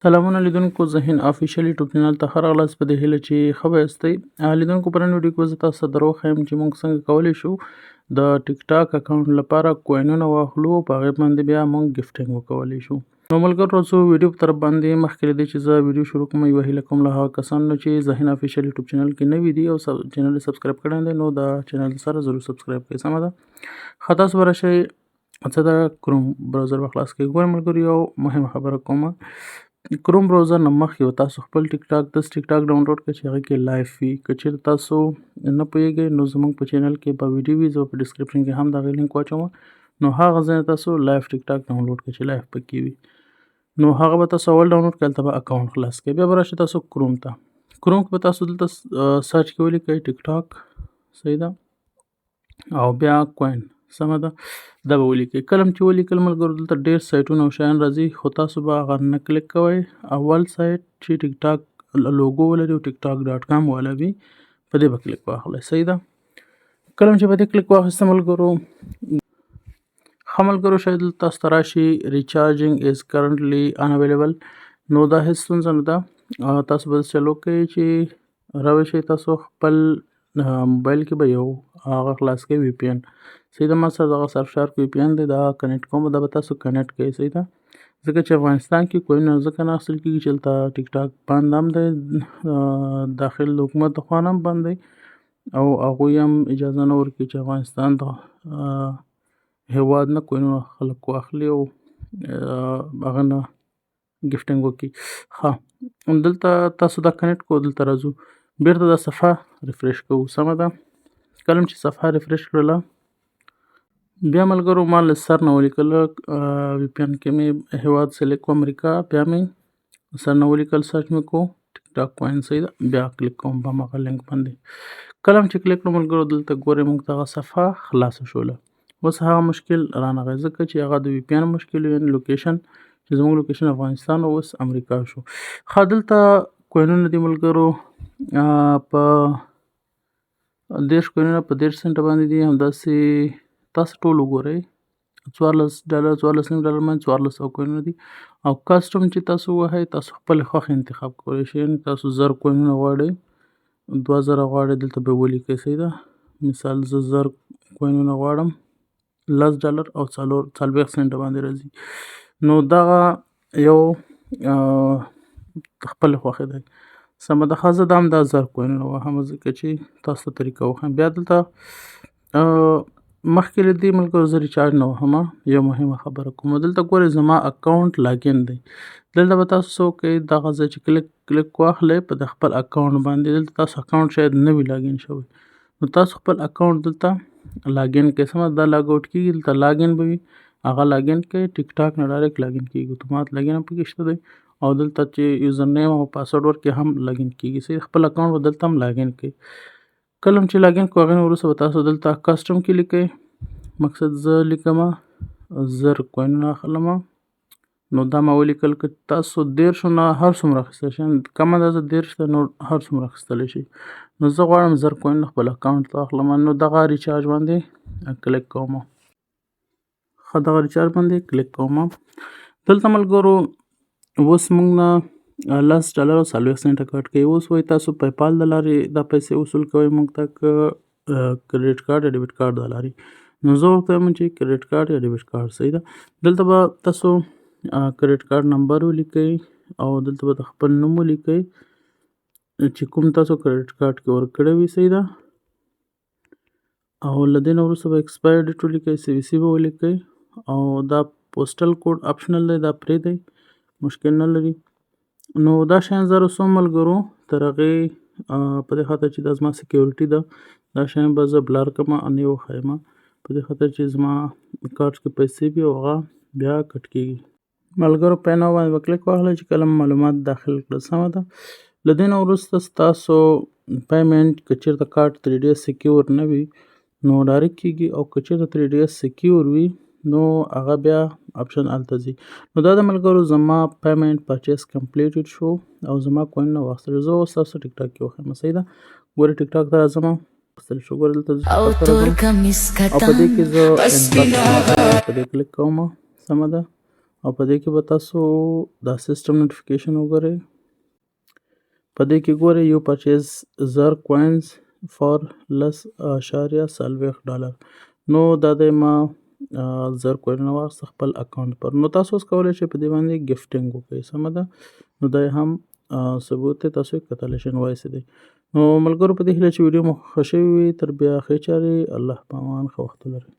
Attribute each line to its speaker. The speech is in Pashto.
Speaker 1: سلامونه لیدونکو زه هند افیشیل یوټیوب چینل ته ښه راغلاست په دې هیله چې ښه به یاستئ. لیدونکو په نن ویډیو کې زه تاسو ته درواغ ښیم چې موږ څنګه کولی شو د ټیک ټاک اکاونټ لپاره کوینونه واخلو په هغې باندې بیا موږ ګفټینګ وکولی شو. نو ملګرو راځو ویډیو په طرف باندې مخکې له دې چې زه ویډیو شروع کوم یوه هیله کوم له هغه کسانو چې زه هند افیشیل یوټیوب چینل کې نوي دي او چینل یې سبسکرایب کړی دی نو د چینل سره ضرور سبسکرایب کړئ. سمه ده ښه تاسو به راشئ څه ده کروم براوزر به خلاص کړئ. ګورئ ملګرو یو مهمه خبره کومه کروم براوزر نه مخکې به تاسو خپل ټیک ټاک ډاونلوډ کړئ چې هغه کې لایف وي. که چېرې تاسو نه پوهیږئ نو زموږ په چینل کې به ویډیو وي، زه په ډسکرپشن کې هم د هغې لینک واچوم نو هغه ځای نه تاسو لایف ټیک ټاک ډاونلوډ کړئ چې لایف پکې وي نو هغه به تاسو اول ډاونلوډ کړئ، هلته به اکاونټ خلاص کړئ. بیا به راشئ تاسو کروم ته کې به تاسو دلته سرچ کې ولیکئ ټیک ټاک صحیح ده او بیا کوین سمه ده دا به ولیکئ. کله چې ولیکل ملګرو دلته ډېر سایټونه او شیان راځي خو تاسو به هغه نه کلیک کوئ. اول سایټ چې ټیک ټاک لوګو ولري او ټیک ټاک ډاټ کام والا وي په دې به کلیک واخلئ. صحیح ده کله چې په دې کلیک واخیسته ملګرو شاید دلته تاسو ته راشي ریچارجینګ از کرنټلی اناویلیبل نو دا هېڅ ستونزه نه ده. تاسو به چلو کوئ چې راوی شئ تاسو خپل موبایل کې به یو هغه خلاص کوئ وی پی این. صحیح ده ما سره دغه سرفشارک وی پی این دی دا کنیکټ کوم دا به تاسو کنیکټ کوئ. صحیح ده ځکه چې افغانستان کې کوینونه ځکه نه اخیستل کېږي چې هلته ټیک ټاک بند هم دی داخل د حکومت د خوا نه هم بند دی او هغوی هم اجازه نه ورکوي چې افغانستان د هیواد نه کوینونه خلک واخلي او هغه نه ګفټینګ وکړي. ښه دلته تاسو دا کنیکټ کوو دلته راځو بیرته دا صفحه ریفریش کوو. سمه ده کله چې صفحه ریفریش کړله بیا ملګرو ما له سر نه ولیکل وی پی این کې مې هیواد سلیکټ کو امریکا بیا مې سر نه ولیکل سرچ مې کو ټیک ټاک کوین. صحیح ده بیا کلیک کوم په هماغه لینک باندې کله چې کلیک کړو ملګرو دلته ګورئ موږ دغه صفحه خلاصه شوله. اوس هغه مشکل رانغی ځکه چې هغه د وی پی این مشکل یعنې لوکیشن چې زموږ لوکیشن افغانستان او اوس امریکا شو. ښه دلته کوینونه دي ملګرو په 10 کوینونه په 10 سنټه باندې دي همداسې تاسو ټول وګورئ $14 $14.5 باندې 1400 کوینونه دي او کسټم چې تاسو ووهئ تاسو خپل خوښ انتخاب کولی شئ. یعنې تاسو 1000 کوینونه غواړئ 2000 غواړئ دلته به ولیکئ. صحیح ده مثال زه 1000 کوینونه غواړم $10 او 40 سنټه باندې راځي نو دغه یو خپل خوښې دی. سمه ده ښه زه دا هم دا 1000 کوینونه وهم ځکه چې تاسو ته طریقه وښیم. بیا دلته مخکې له دې ملګرو زه ریچارج نه وهم یو مهمه خبره کوم دلته ګورئ زما اکاونټ لاګین دی. دلته به تاسو څه وکئ دغه ځای چې کلیک واخلئ په د خپل اکاونټ باندې دلته تاسو اکاونټ شاید نه وي لاګین شوی نو تاسو خپل اکاونټ دلته لاګین کړئ. سمه دا لاګ آوټ کېږي دلته لاګین به وي هغه لاګین کړئ ټیک ټاک نه ډایرکټ لاګین کېږي اتومات لاګین هم پکې شته دی او دلته چې یوزر نیم او پاسورډ ورکړئ هم لاګین کېږي. صحیح خپل اکاونټ به دلته هم لاګین کړئ. کله چې لاګین کړو هغې نه وروسته به تاسو دلته کسټم کې لیکئ مقصد زه لیکمه 1000 کوینونه اخلم نو دا ما ولیکل که تاسو 10 نه هر څومره اخیستلی شئ کم اندازه 10 ته نو هر څومره اخیستلی شئ نو زه غواړم 1000 کوینونه خپل اکاونټ ته اخلم نو دغه ریچارج باندې کلیک کوم. ښه دغه ریچارج باندې کلیک کوم. دلته ملګرو اوس موږ نه $10 او 40 سنټه کټ کوي. اوس وایي تاسو پیپال د لارې دا پیسې وصول کوئ موږ ته که کریډټ کارت یا ډیبټ کارت د لارې نو زه ورته وایم چې کریډټ کارت یا ډیبټ کارت. صحیح ده دلته به تاسو کریډټ کارت نمبر ولیکئ او دلته به د خپل نوم ولیکئ چې کوم تاسو کریډټ کارت کې ورکړی وي. صحیح ده او له دې نه وروسته به ایکسپایر ډیټ ولیکئ سی وي سی به ولیکئ او دا پوسټل کوډ اپشنل دی دا پرېږدئ مشکل نه لري. نو دا شیان زه رسوم ملګرو تر هغې په دې خاطر چې دا زما سیکیورټي ده دا شیان به زه بلر کړم نه یې وښیم په دې خاطر چې زما کارت کې پیسې وي او هغه بیا کټ کېږي. ملګرو پی ناو باندې به کلیک واخلئ چې کله معلومات داخل کړل. سمه ده له دې نه وروسته ستاسو پیمنټ که چېرته کارت 3DS سیکیور نه وي نو ډایرکټ کېږي او که چېرته 3DS سیکیور وي نو هغه بیا اپشن هلته ځي. نو دا د ملګرو زما پیمنټ پرچیز کمپلیټډ شو او زما کوینونه واخیستل. زه اوس تاسو ټیک ټاک کې وښیم. صحیح ده ګورئ ټیک ټاک ته راځم واخیستل شو ګورئ دلته زه او په دې کې زه په دې کلیک کوم. سمه ده او په دې کې به تاسو دا سیسټم نوټیفیکیشن وګورئ. په دې کې ګورئ یو پرچیز زر کوینز فار $10.40 نو دا د ما زر کوینونه واخیسته خپل اکاونټ پر. نو تاسو اوس کولی شئ په دې باندې ګفټینګ وکړئ، سمه ده. نو دا هم ثبوت دی، تاسو یې کتلی شئ انوایس دی. نو ملګرو په دې هیله چې ویډیو مو ښه شوې وي، تر بیا ښې چارې، الله په امان، ښه وخت ولرئ.